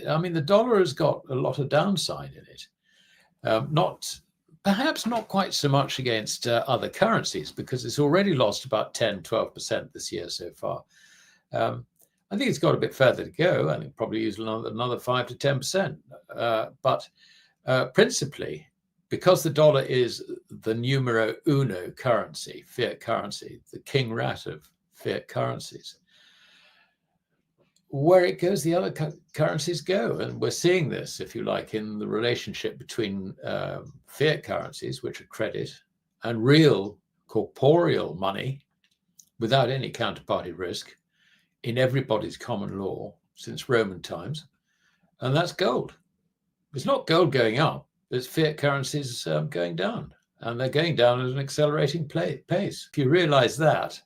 I mean, the dollar has got a lot of downside in it. Perhaps not quite so much against other currencies, because it's already lost about 10, 12% this year so far. I think it's got a bit further to go. I think probably use another 5 to 10%. But principally, because the dollar is the numero uno currency, fiat currency, the king rat of fiat currencies, where it goes, the other currencies go. And we're seeing this, if you like, in the relationship between fiat currencies, which are credit, and real corporeal money without any counterparty risk in everybody's common law since Roman times. And that's gold. It's not gold going up, it's fiat currencies going down. And they're going down at an accelerating pace. If you realize that,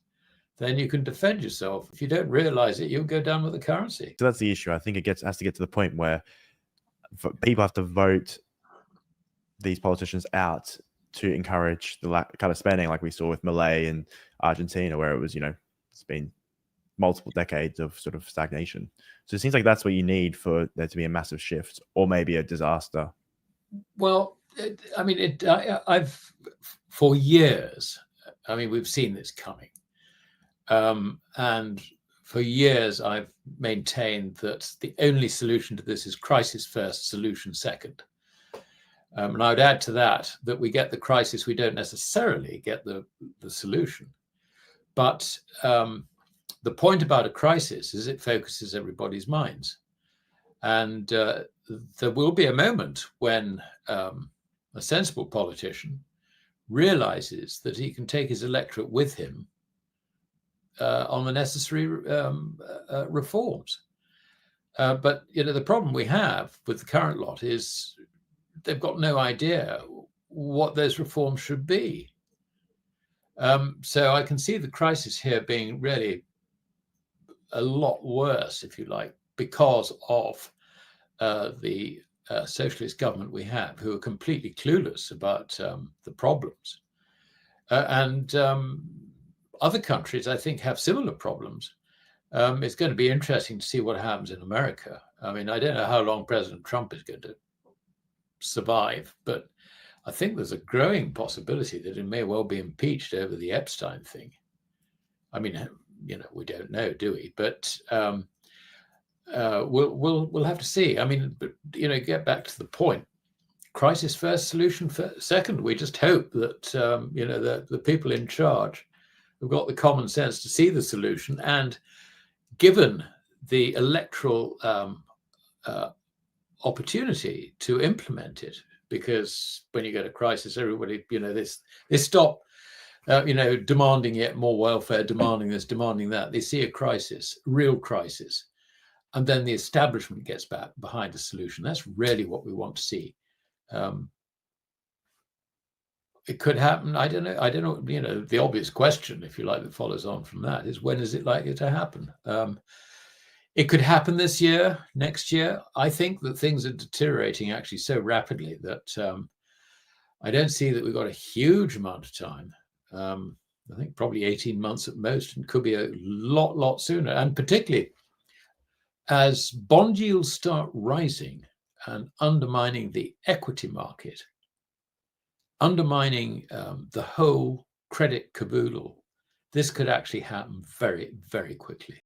then you can defend yourself. If you don't realize it, you'll go down with the currency. So that's the issue. I think it has to get to the point where people have to vote these politicians out to encourage the kind of spending, like we saw with Malay and Argentina, where it was, it's been multiple decades of sort of stagnation. So it seems like that's what you need for there to be a massive shift, or maybe a disaster. Well, I've for years, we've seen this coming. And for years, I've maintained that the only solution to this is crisis first, solution second. And I would add to that we get the crisis, we don't necessarily get the solution. But the point about a crisis is it focuses everybody's minds. And there will be a moment when a sensible politician realizes that he can take his electorate with him on the necessary reforms. But the problem we have with the current lot is they've got no idea what those reforms should be. So I can see the crisis here being really a lot worse, if you like, because of the socialist government we have, who are completely clueless about the problems. And other countries, I think, have similar problems. It's going to be interesting to see what happens in America. I don't know how long President Trump is going to survive, but I think there's a growing possibility that it may well be impeached over the Epstein thing. We don't know, do we? But we'll have to see. Get back to the point. Crisis first, solution second. We just hope that the people in charge have got the common sense to see the solution, and given the electoral opportunity to implement it. Because when you get a crisis, everybody, they stop, demanding yet more welfare, demanding this, demanding that. They see a crisis, real crisis, and then the establishment gets back behind a solution. That's really what we want to see. It could happen. I don't know. The obvious question, if you like, that follows on from that is, when is it likely to happen? It could happen this year, next year. I think that things are deteriorating actually so rapidly that I don't see that we've got a huge amount of time. I think probably 18 months at most, and could be a lot sooner. And particularly as bond yields start rising and undermining the equity market, undermining the whole credit caboodle, this could actually happen very, very quickly.